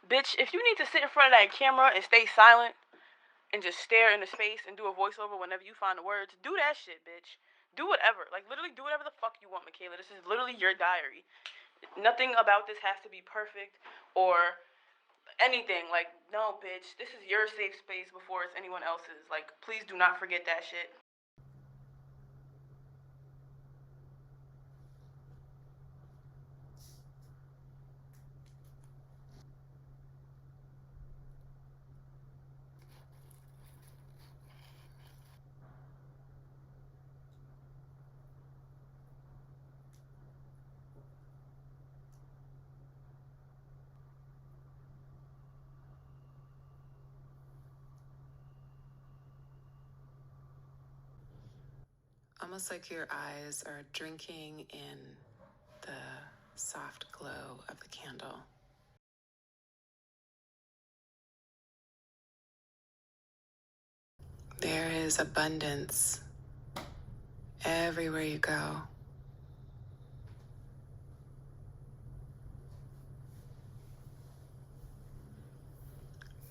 Bitch, if you need to sit in front of that camera and stay silent and just stare into space and do a voiceover whenever you find the words, do that shit, bitch. Do whatever. Like, literally do whatever the fuck you want, MICAYLA. This is literally your diary. Nothing about this has to be perfect or anything. Like, no, bitch. This is your safe space before it's anyone else's. Like, please do not forget that shit. Almost like your eyes are drinking in the soft glow of the candle. There is abundance everywhere you go.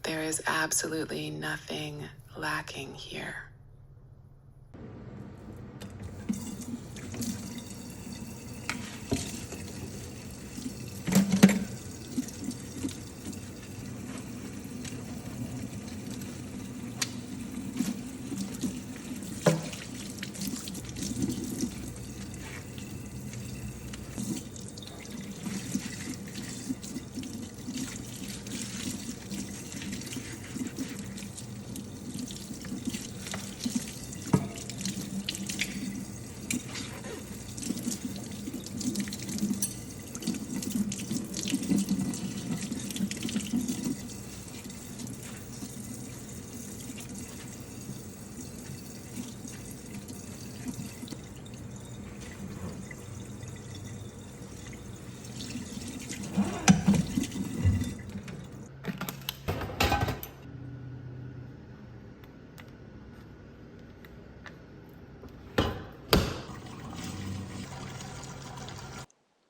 There is absolutely nothing lacking here.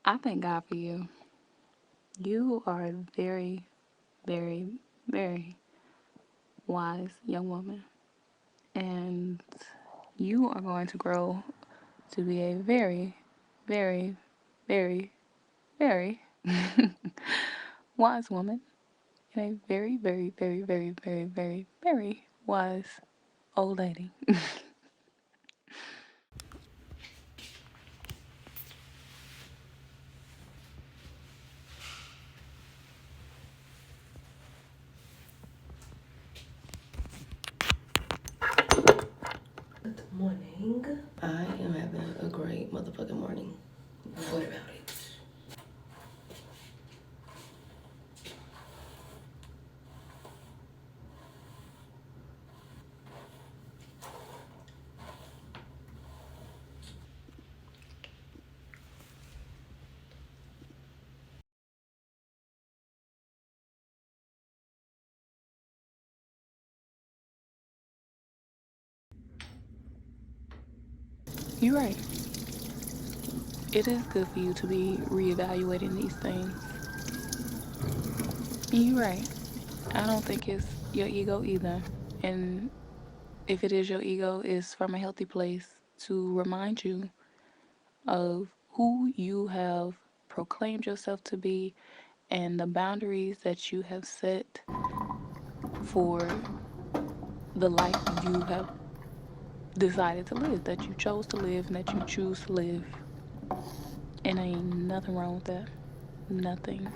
I thank God for you. You are a very, very, very wise young woman. And you are going to grow to be a very, very, very, very wise woman and a very, very, very, very, very, very, very wise old lady. Good morning. I am having a great motherfucking morning. What about it? You're right. It is good for you to be reevaluating these things. And you're right. I don't think it's your ego either. And if it is your ego, it's from a healthy place to remind you of who you have proclaimed yourself to be and the boundaries that you have set for the life you have decided to live, that you chose to live and that you choose to live. And ain't nothing wrong with that. Nothing.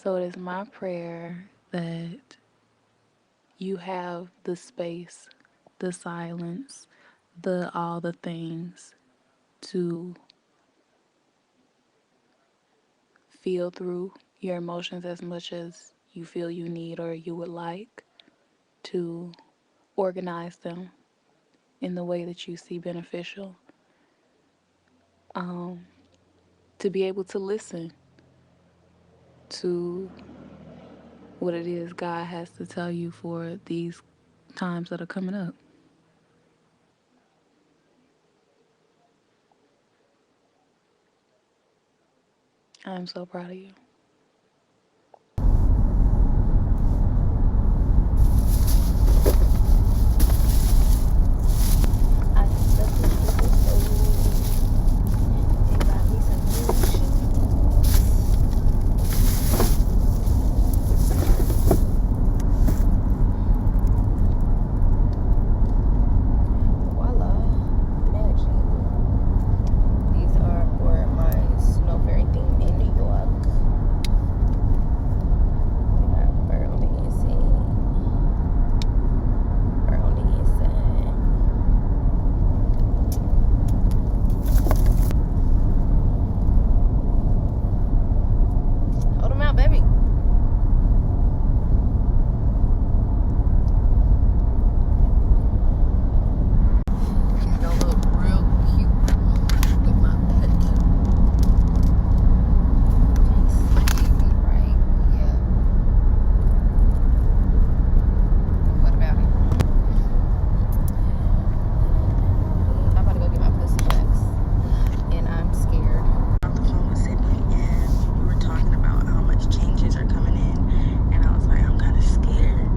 So it is my prayer that you have the space, the silence, the all the things to feel through your emotions as much as you feel you need or you would like, to organize them in the way that you see beneficial, to be able to listen to what it is God has to tell you for these times that are coming up. I am so proud of you. I just left this liquor store and got me some new shoes. Voila, magic. These are for my snow fairy theme in New York. They got fur on the inside. Fur on the inside. Hold them out, baby. She's gonna look real cute with my pet. She's sleepy, right? Yeah. What about it? I'm about to go get my pussy waxed, and I'm scared. Off the phone with Sydney, and we were talking about how much changes are coming in, and I was like, I'm kind of scared.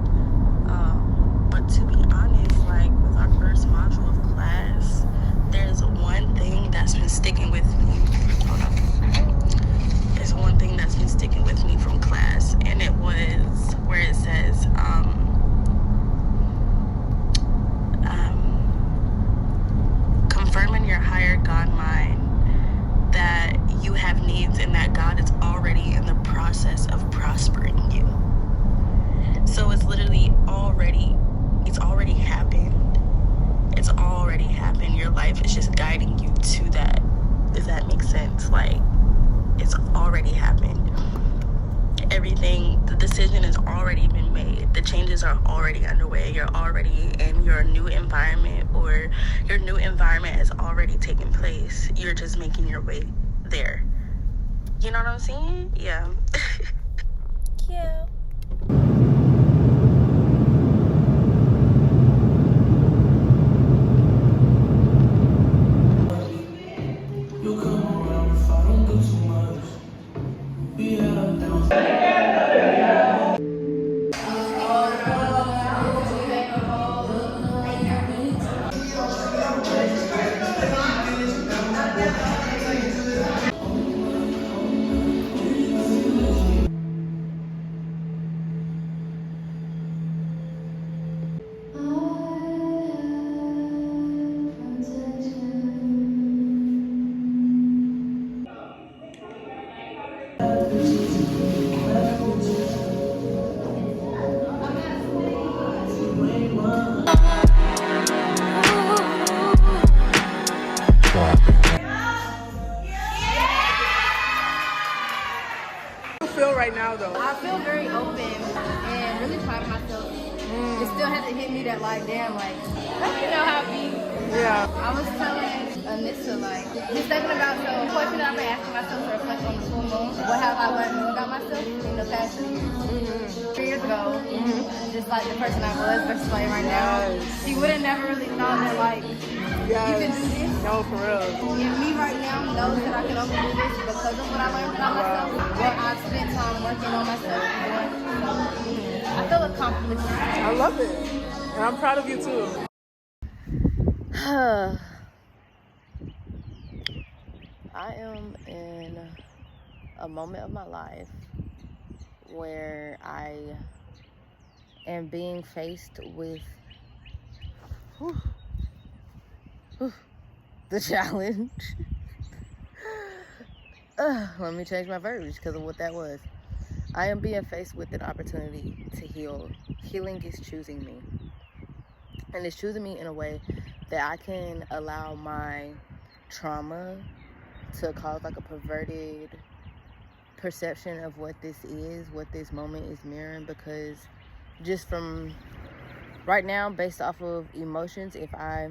But to be honest, like with our first module of class, there's one thing that's been sticking with me. Hold on. There's one thing that's been sticking with me from class, and it was where it says, confirming your higher God mind that you have needs and that God is already in the process of prospering you. So it's literally it's already happened. It's already happened. Your life is just guiding you to that. Does that make sense? Like, it's already happened. Everything, the decision has already been made. The changes are already underway. You're already in your new environment, or your new environment has already taken place. You're just making your way there. You know what I'm saying? Yeah. Yeah. You come around if I don't do too much. We had up down. Feel right now though. I feel very open and really proud of myself. It still hasn't hit me that like, damn, like, you know how it be. Yeah. I was telling Anissa, like, just thinking about the question that I've been asking myself to reflect on the full moon. What have I learned more about myself in the past 2 years? 3 years ago, just like the person I was versus like right now. She would have never really thought that like, you can do this. No, for real. And me right now knows that I can only do this because of what I learned about myself, what I've spent time working on myself and doing. So, I feel accomplished. I love it. And I'm proud of you too. I am in a moment of my life where I am being faced with the challenge. Let me change my verbiage because of what that was. I am being faced with an opportunity to heal. Healing is choosing me. And it's choosing me in a way that I can allow my trauma to cause like a perverted perception of what this is, what this moment is mirroring, because just from right now, based off of emotions, if I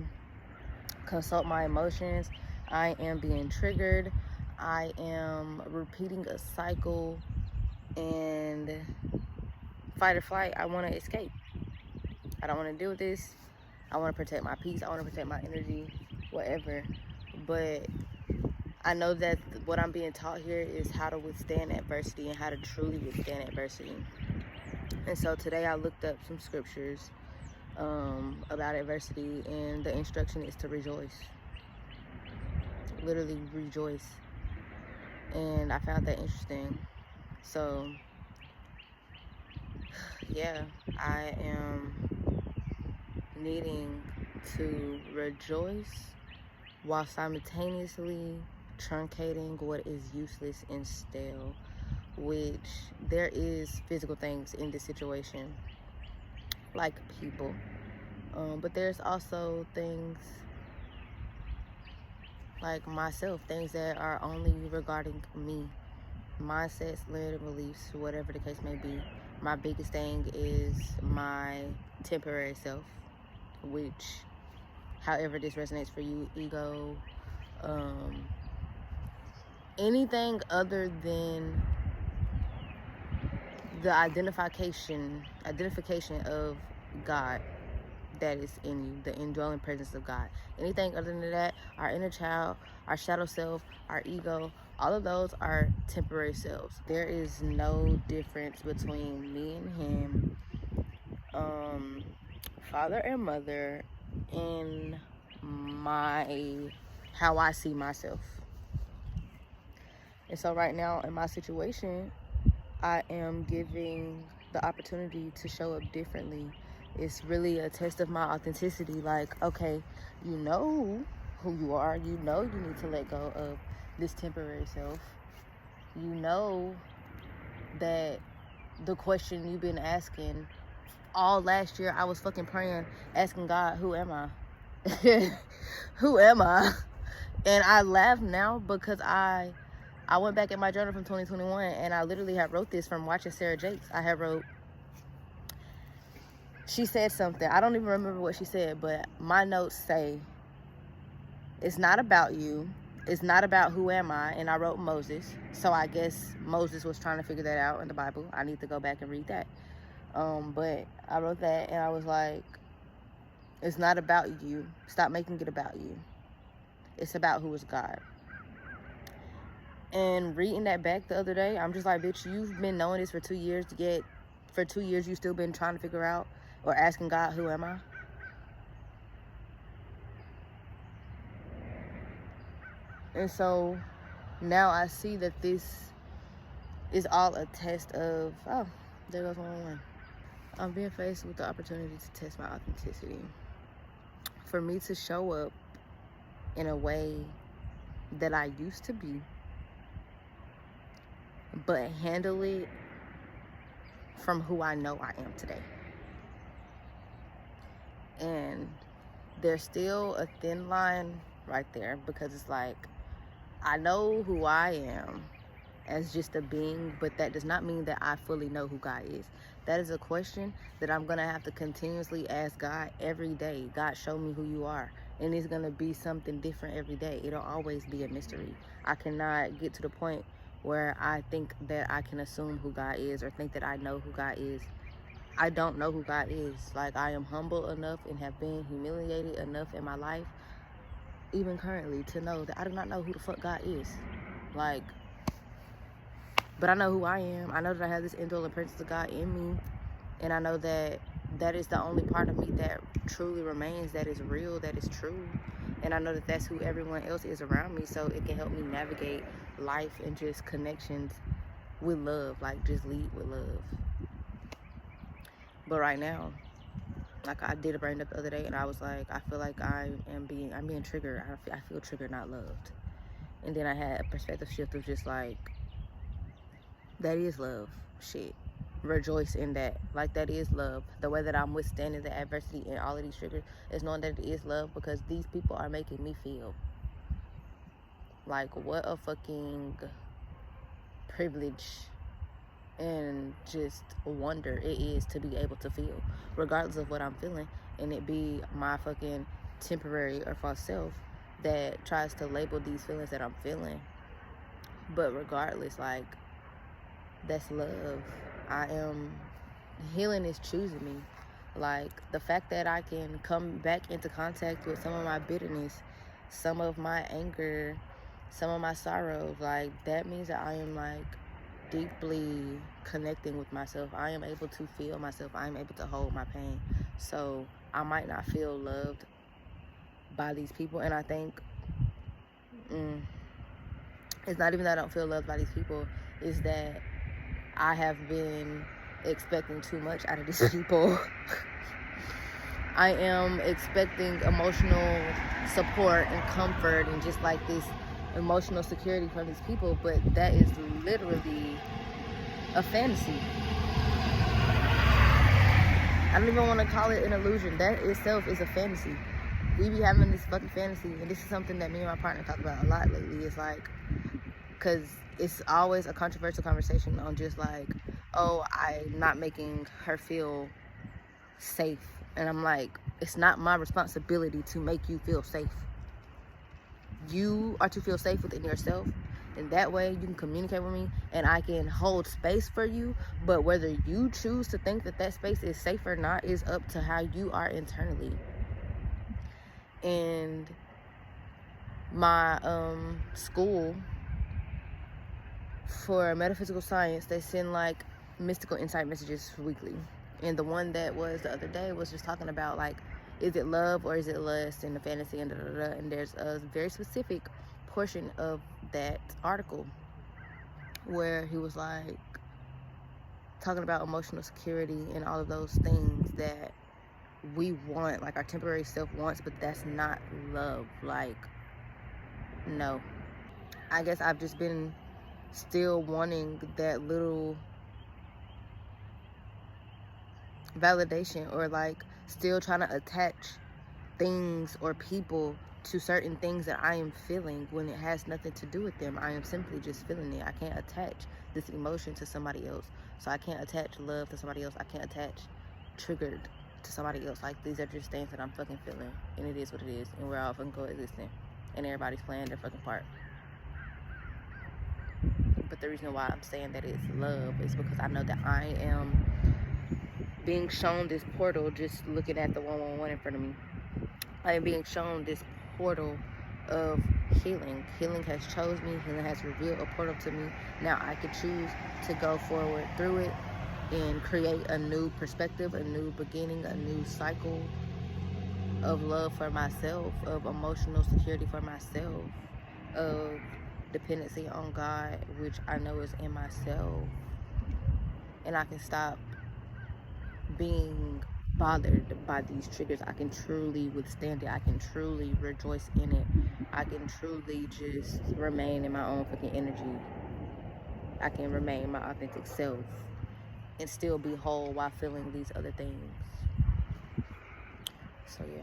consult my emotions, I am being triggered. I am repeating a cycle, and fight or flight, I want to escape. I don't want to deal with this. I want to protect my peace. I want to protect my energy, whatever. But I know that what I'm being taught here is how to withstand adversity and how to truly withstand adversity. And so today I looked up some scriptures about adversity, and the instruction is to rejoice. Literally rejoice. And I found that interesting. So yeah, I am needing to rejoice while simultaneously truncating what is useless and stale, which there is physical things in this situation, like people, but there's also things like myself, things that are only regarding me, mindsets, limited beliefs, whatever the case may be. My biggest thing is my temporary self, which, however this resonates for you, ego, anything other than the identification of God that is in you, the indwelling presence of God. Anything other than that, our inner child, our shadow self, our ego, all of those are temporary selves. There is no difference between me and him, father and mother, in how I see myself. And so right now in my situation, I am giving the opportunity to show up differently. It's really a test of my authenticity. Like, okay, you know who you are. You know you need to let go of this temporary self. You know that the question you've been asking all last year, I was fucking praying, asking God, who am I? Who am I? And I laugh now because I went back in my journal from 2021 and I literally have wrote this from watching Sarah Jakes. I have wrote, she said something. I don't even remember what she said, but my notes say, it's not about you. It's not about who am I. And I wrote Moses. So I guess Moses was trying to figure that out in the Bible. I need to go back and read that. But I wrote that and I was like, it's not about you. Stop making it about you. It's about who is God. And reading that back the other day, I'm just like, bitch, you've been knowing this for 2 years, yet for 2 years you've still been trying to figure out or asking God, who am I? And so now I see that this is all a test of, oh, there goes 111. I'm being faced with the opportunity to test my authenticity. For me to show up in a way that I used to be, but handle it from who I know I am today. And there's still a thin line right there, because it's like, I know who I am as just a being, but that does not mean that I fully know who God is. That is a question that I'm gonna have to continuously ask God every day. God, show me who you are. And it's gonna be something different every day. It'll always be a mystery. I cannot get to the point where I think that I can assume who God is or think that I know who God is. I don't know who God is. Like, I am humble enough and have been humiliated enough in my life, even currently, to know that I do not know who the fuck God is. Like, but I know who I am. I know that I have this indwelling presence of God in me. And I know that that is the only part of me that truly remains, that is real, that is true. And I know that that's who everyone else is around me, so it can help me navigate life and just connections with love, like just lead with love. But right now, like, I did a brain up the other day and I was like, I feel like I'm being triggered. I feel triggered, not loved. And then I had a perspective shift of just like, that is love. Shit. Rejoice in that. Like, that is love. The way that I'm withstanding the adversity and all of these triggers is knowing that it is love, because these people are making me feel. Like, what a fucking privilege and just wonder it is to be able to feel, regardless of what I'm feeling, and it be my fucking temporary or false self that tries to label these feelings that I'm feeling. But regardless, like, that's love. Healing is choosing me. Like, the fact that I can come back into contact with some of my bitterness, some of my anger, some of my sorrows, like, that means that I am, like, deeply connecting with myself. I am able to feel myself. I am able to hold my pain. So I might not feel loved by these people, and I think it's not even that I don't feel loved by these people, it's that I have been expecting too much out of these people. I am expecting emotional support and comfort and just like this emotional security from these people, but that is literally a fantasy. I don't even want to call it an illusion. That itself is a fantasy. We be having this fucking fantasy, and this is something that me and my partner talk about a lot lately. It's like, because it's always a controversial conversation on just like, oh, I'm not making her feel safe. And I'm like, it's not my responsibility to make you feel safe. You are to feel safe within yourself, and that way you can communicate with me and I can hold space for you. But whether you choose to think that that space is safe or not is up to how you are internally. And my school for metaphysical science, they send like mystical insight messages weekly, and the one that was the other day was just talking about like, is it love or is it lust and the fantasy and da-da-da-da. And there's a very specific portion of that article where he was like talking about emotional security and all of those things that we want, like our temporary self wants, but that's not love. Like, no. I guess I've just been still wanting that little validation, or like still trying to attach things or people to certain things that I am feeling when it has nothing to do with them. I am simply just feeling it. I can't attach this emotion to somebody else. So I can't attach love to somebody else. I can't attach triggered to somebody else. Like, these are just things that I'm fucking feeling, and it is what it is, and we're all fucking coexisting, and everybody's playing their fucking part. But the reason why I'm saying that it's love is because I know that I am being shown this portal. Just looking at the 111 in front of me, I am being shown this portal of healing. Healing has chosen me. Healing has revealed a portal to me. Now I can choose to go forward through it and create a new perspective, a new beginning, a new cycle of love for myself, of emotional security for myself, of dependency on God, which I know is in myself. And I can stop being bothered by these triggers. I can truly withstand it. I can truly rejoice in it. I can truly just remain in my own fucking energy. I can remain my authentic self and still be whole while feeling these other things. So yeah.